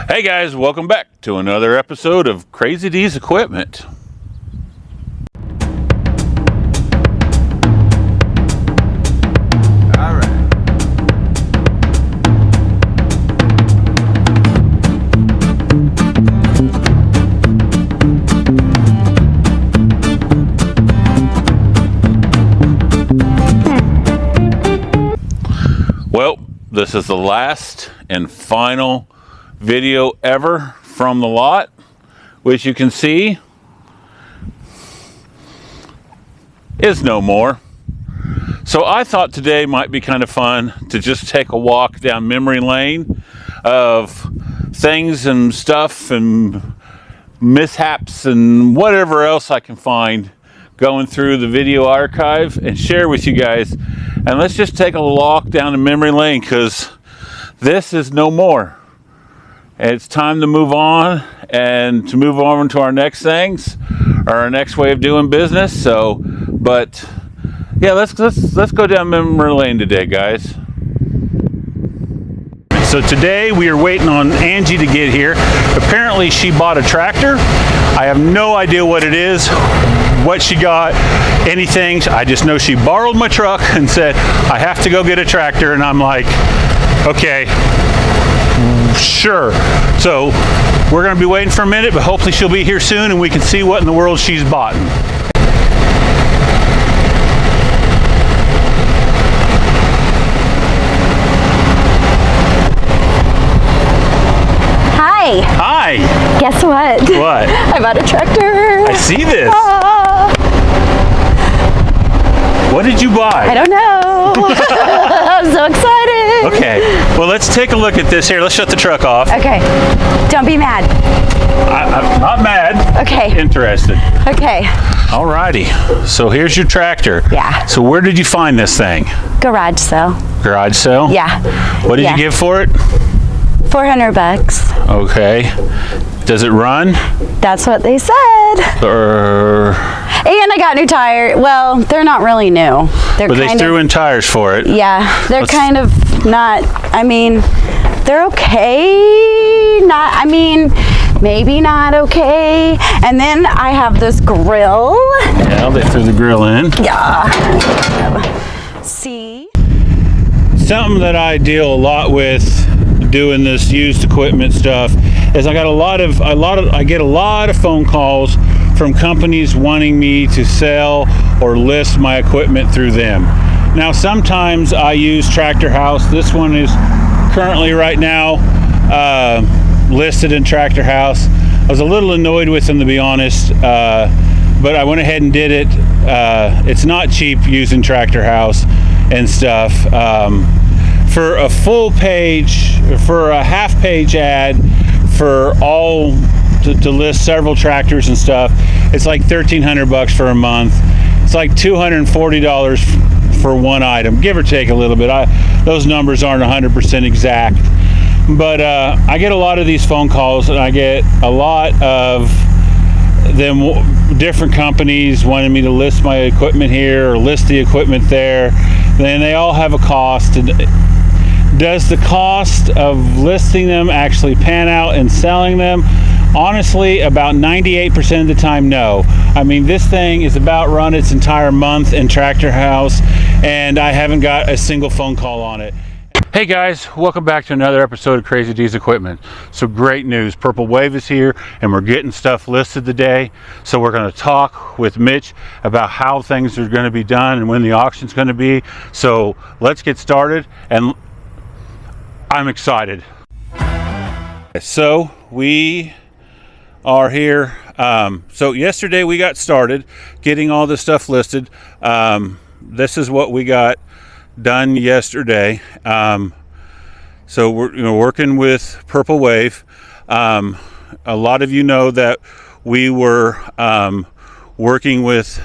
Hey guys, welcome back to another episode of Crazy D's Equipment. All right. Well, this is the last and final video ever from the lot, which you can see is no more. So I thought today might be kind of fun to just take a walk down memory lane of things and stuff and mishaps and whatever else I can find going through the video archive and share with you guys. And let's just take a walk down the memory lane because this is no more. It's time to move on and to move on to our next things, or our next way of doing business. So, but yeah, let's go down memory lane today, guys. So today we are waiting on Angie to get here. Apparently she bought a tractor. I have no idea what it is, what she got, anything. I just know she borrowed my truck and said, I have to go get a tractor. And I'm like, okay, sure. So we're going to be waiting for a minute, but hopefully she'll be here soon and we can see what in the world she's bought. Hi. Hi. Guess what? What? I bought a tractor. I see this. Ah. What did you buy? I don't know. I'm so excited. Okay. Well, let's take a look at this here. Let's shut the truck off. Okay. Don't be mad. I'm not mad. Okay. Interested. Okay. Alrighty. So here's your tractor. Yeah. So where did you find this thing? Garage sale. Garage sale? Yeah. What did you give for it? $400. Okay. Does it run? That's what they said. And I got new tires. Well, they're not really new. But they threw in tires for it. Yeah. They're kind of not, I mean, they're okay. Not, I mean, maybe not okay. And then I have this grill. Yeah, they threw the grill in. Yeah. See? Something that I deal a lot with doing this used equipment stuff is I get a lot of phone calls from companies wanting me to sell or list my equipment through them. Now sometimes I use Tractor House. This one is currently right now listed in Tractor House. I was a little annoyed with them, to be honest, but I went ahead and did it. It's not cheap using Tractor House and stuff. For a full page, for a half page ad, for all to list several tractors and stuff, it's like $1,300 for a month. It's like $240 for one item, give or take a little bit. Those numbers aren't 100% exact, but I get a lot of these phone calls, and I get a lot of them, different companies wanting me to list my equipment here or list the equipment there. Then they all have a cost. Does the cost of listing them actually pan out and selling them? Honestly, about 98% of the time, no. I mean, this thing is about run its entire month in Tractor House, and I haven't got a single phone call on it. Hey guys, welcome back to another episode of Crazy D's Equipment. So great news, Purple Wave is here and we're getting stuff listed today. So we're going to talk with Mitch about how things are going to be done and when the auction's going to be. So let's get started, and I'm excited. So we are here. So yesterday we got started getting all this stuff listed. This is what we got done yesterday. So we're working with Purple Wave. A lot of you know that we were working with,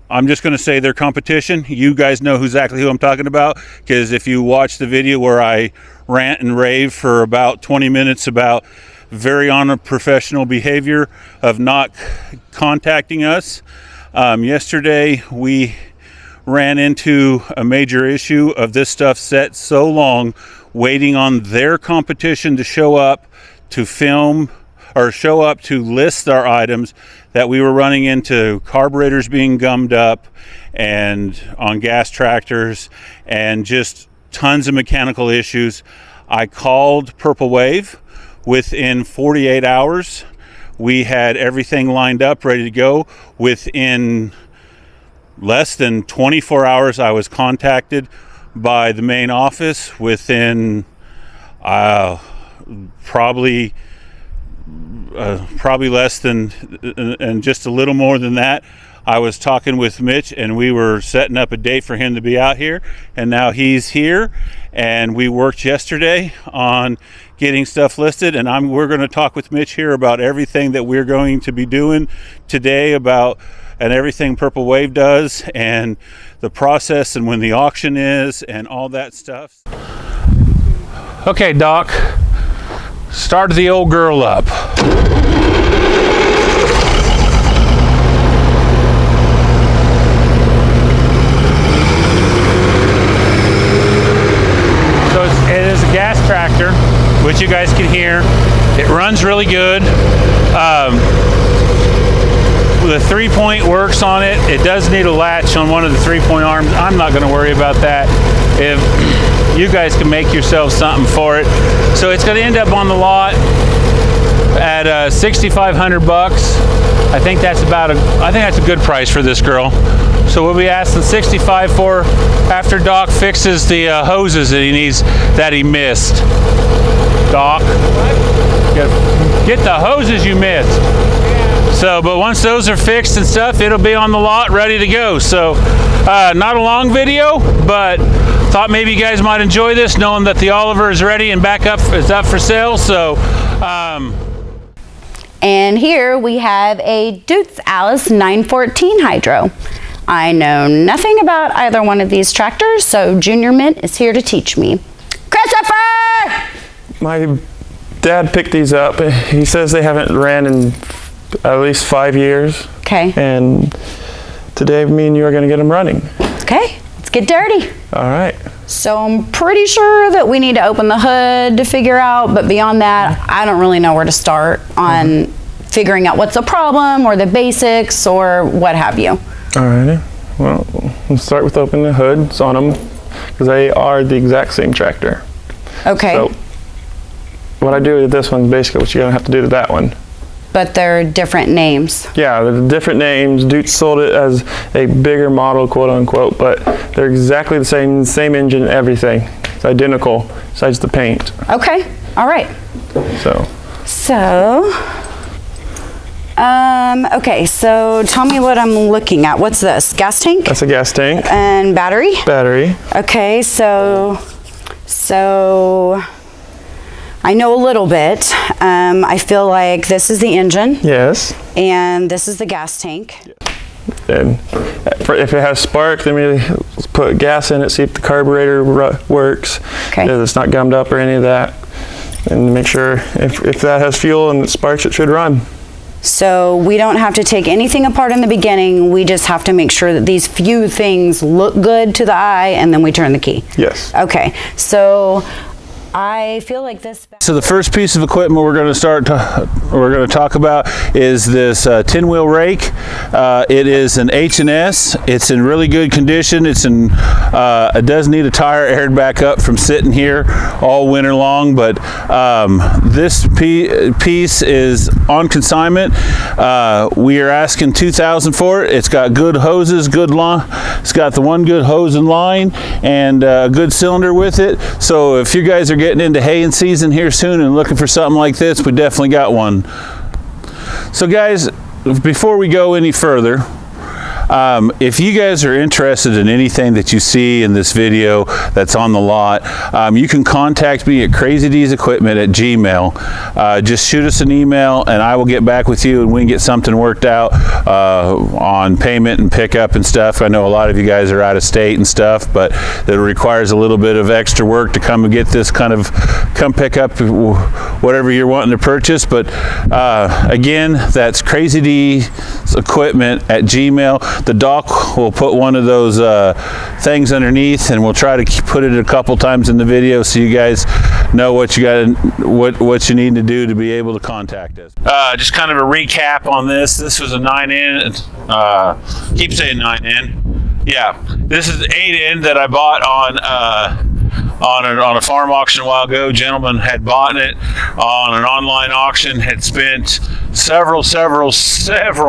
I'm just going to say, their competition. You guys know exactly who I'm talking about, because if you watch the video where I rant and rave for about 20 minutes about very unprofessional behavior of not contacting us, yesterday we ran into a major issue of this stuff set so long waiting on their competition to show up to film or show up to list our items, that we were running into carburetors being gummed up and on gas tractors and just tons of mechanical issues. I called Purple Wave. Within 48 hours, we had everything lined up, ready to go. Within less than 24 hours, I was contacted by the main office. Within probably less than and just a little more than that, I was talking with Mitch, and we were setting up a date for him to be out here, and now he's here. And we worked yesterday on getting stuff listed, and we're going to talk with Mitch here about everything that we're going to be doing today and everything Purple Wave does, and the process, and when the auction is, and all that stuff. Okay, Doc, start the old girl up. So it is a gas tractor, which you guys can hear. It runs really good. The 3-point works on it. It does need a latch on one of the 3-point arms. I'm not going to worry about that. If you guys can make yourselves something for it. So it's going to end up on the lot at $6,500. I think that's a good price for this girl. So we'll be asking $65 for after Doc fixes the hoses that he missed. Doc, get the hoses you missed. So, but once those are fixed and stuff, it'll be on the lot ready to go. So, not a long video, but thought maybe you guys might enjoy this, knowing that the Oliver is ready and is up for sale. So, and here we have a Deutz Alice 914 Hydro. I know nothing about either one of these tractors, so Junior Mint is here to teach me. Christopher! My dad picked these up. He says they haven't ran in at least 5 years. Okay. And today me and you are going to get them running. Okay, let's get dirty. All right. So I'm pretty sure that we need to open the hood to figure out, but beyond that, I don't really know where to start on figuring out what's the problem or the basics or what have you. Alrighty. Well, let's start with opening the hoods on them, because they are the exact same tractor. Okay. So what I do with this one is basically what you're going to have to do to that one. But they're different names. Yeah, they're different names. Deutz sold it as a bigger model, quote unquote, but they're exactly the same engine, everything. It's identical, besides the paint. Okay, all right. Okay, so tell me what I'm looking at. What's this? Gas tank? That's a gas tank. And battery? Battery. Okay, so I know a little bit. I feel like this is the engine. Yes. And this is the gas tank. And if it has spark, then we put gas in it, see if the carburetor works. Okay. If it's not gummed up or any of that. And make sure if that has fuel and it sparks, it should run. So we don't have to take anything apart in the beginning. We just have to make sure that these few things look good to the eye, and then we turn the key. Yes. Okay, so I feel like this. So the first piece of equipment we're going to talk about is this 10-wheel rake. It is an H&S. It's in really good condition. It does need a tire aired back up from sitting here all winter long, but this piece is on consignment. We are asking $2,000 for it. It's got good hoses, good line. It's got the one good hose and line, and a good cylinder with it. So if you guys are getting into haying season here soon and looking for something like this, we definitely got one. So guys, before we go any further, if you guys are interested in anything that you see in this video that's on the lot, you can contact me at crazydsequipment@gmail. Just shoot us an email and I will get back with you, and we can get something worked out on payment and pickup and stuff. I know a lot of you guys are out of state and stuff, but it requires a little bit of extra work to come and get this come pick up whatever you're wanting to purchase. But again, that's crazydsequipment@gmail. the dock, we'll put one of those things underneath, and we'll try to put it a couple times in the video so you guys know what you got, what you need to do to be able to contact us. Just kind of a recap on this. This was a 9N. Keep saying 9N. Yeah, this is 8N that I bought on a farm auction a while ago. Gentleman had bought it on an online auction, had spent several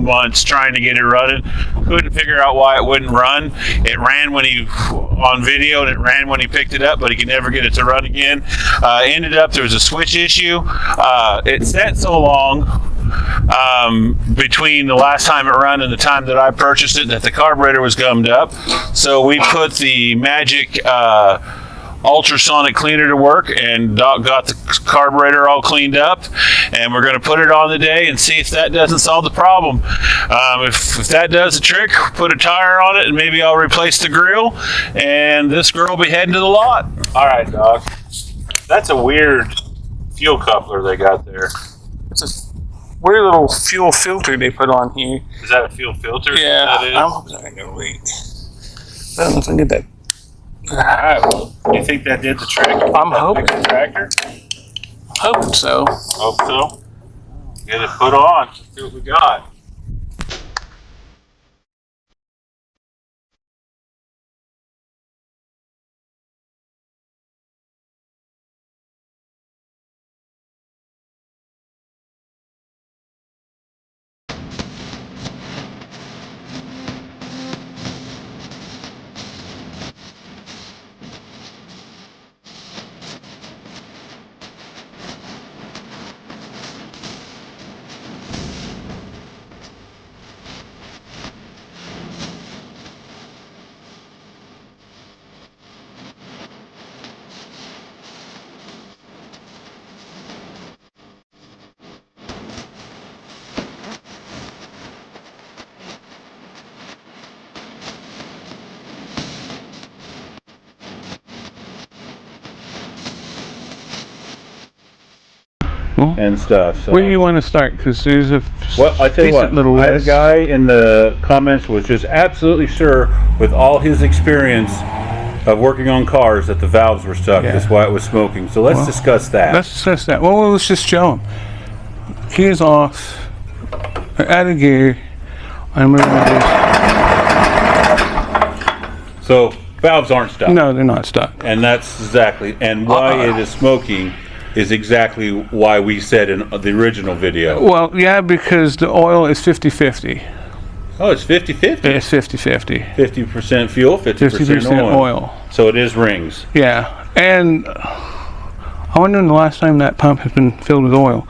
months trying to get it running. Couldn't figure out why it wouldn't run. It ran when he on video, and it ran when he picked it up, but he could never get it to run again. Ended up there was a switch issue. It sat so long between the last time it ran and the time that I purchased it that the carburetor was gummed up. So we put the Magic ultrasonic cleaner to work, and Doc got the carburetor all cleaned up, and we're going to put it on today and see if that doesn't solve the problem. If that does the trick, put a tire on it, and maybe I'll replace the grill, and this girl will be heading to the lot. All right, Doc. That's a weird fuel coupler they got there. It's a weird little fuel filter they put on here. Is that a fuel filter? Yeah, That is? I'm hoping I can leak. I don't know if I can get that. All right. Well, do you think that did the trick? I'm hoping. Fix the tractor? Hoping so. Hope so. Get it put on. Let's see what we got. And stuff. So. Where do you want to start? Because there's a Well, I tell you what, little I had a list. guy in the comments was just absolutely sure with all his experience of working on cars that the valves were stuck. Yeah. That's why it was smoking. So let's discuss that. Let's discuss that. Well, let's just show them. Key is off. They're out of gear. I'm going to So valves aren't stuck. No, they're not stuck. And that's exactly, and why it is smoking is exactly why we said in the original video. Well, yeah, because the oil is 50-50. Oh, it's 50-50. It's 50-50. 50% fuel, 50% 50% oil. So it is rings. Yeah, and I wonder when the last time that pump has been filled with oil.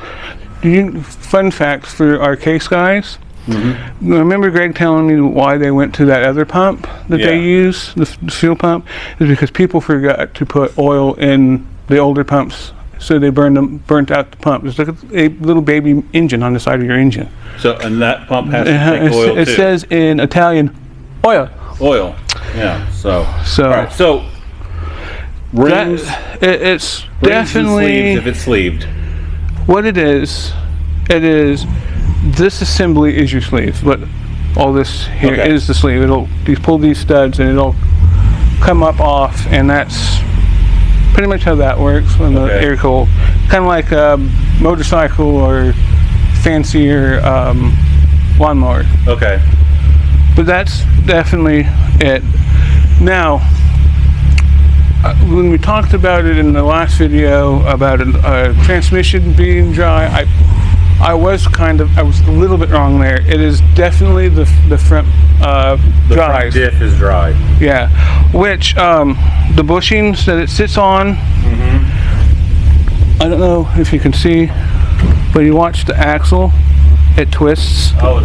Fun fact for our case guys. Mm-hmm. Remember Greg telling me why they went to that other pump that they use, the fuel pump, is because people forgot to put oil in the older pumps, so they burnt out the pump. It's like a little baby engine on the side of your engine. So, and that pump has to take oil too. It says in Italian, oil. Oil. Yeah. So. So. All right. So. Rings. It's rings definitely and sleeves if it's sleeved. what it is. It is. This assembly is your sleeve, but all this here is the sleeve. You pull these studs and it'll come up off, and that's pretty much how that works when the air cooled. Kind of like a motorcycle or fancier lawnmower. Okay. But that's definitely it. Now, when we talked about it in the last video about a transmission being dry, I was a little bit wrong there. It is definitely the front the dries. Front diff is dry. Yeah, which the bushings that it sits on. I don't know if you can see, but you watch the axle, it twists. Oh,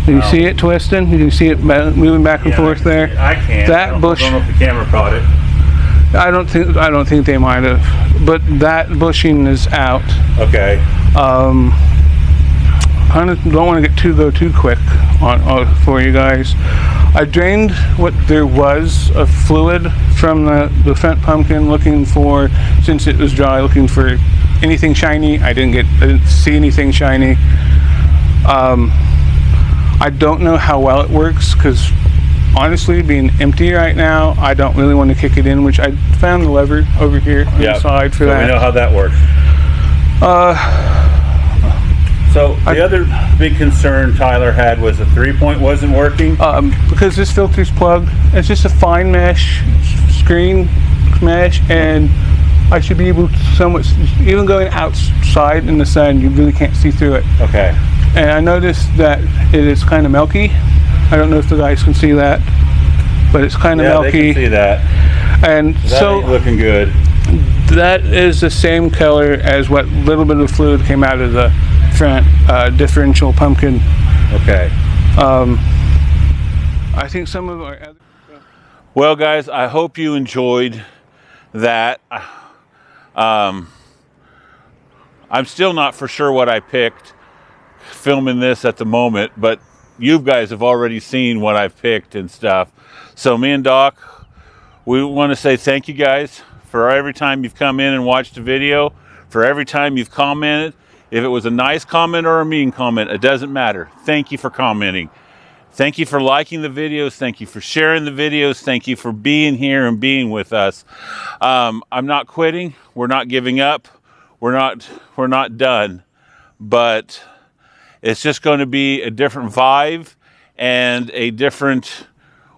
you see it twisting? You can see it moving back and forth there. I can't. I don't know if the camera caught it. I don't think they might have, but that bushing is out. Okay. I don't want to go too quick on for you guys. I drained what there was of fluid from the front pumpkin, since it was dry, looking for anything shiny. I didn't see anything shiny. I don't know how well it works because honestly, being empty right now, I don't really want to kick it in, which I found the lever over here on the side for that. We know how that works. So the other big concern Tyler had was the 3-point wasn't working. Because this filter's plugged. It's just a fine mesh, screen mesh, and I should be able to somewhat, even going outside in the sun, you really can't see through it. Okay. And I noticed that it is kind of milky. I don't know if the guys can see that, but it's kind of milky. They can see that. And That so ain't looking good. that is the same color as what little bit of fluid came out of the front differential pumpkin. Okay. I think some of our other... Well, guys, I hope you enjoyed that. I'm still not for sure what I picked filming this at the moment, but you guys have already seen what I've picked and stuff. So me and Doc, we want to say thank you guys for every time you've come in and watched a video, for every time you've commented. If it was a nice comment or a mean comment, it doesn't matter. Thank you for commenting. Thank you for liking the videos. Thank you for sharing the videos. Thank you for being here and being with us. I'm not quitting. We're not giving up. We're not done. But it's just going to be a different vibe and a different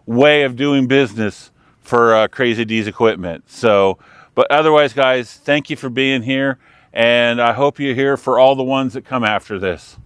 way of doing business for Crazy D's Equipment. So, but otherwise, guys, thank you for being here. And I hope you're here for all the ones that come after this.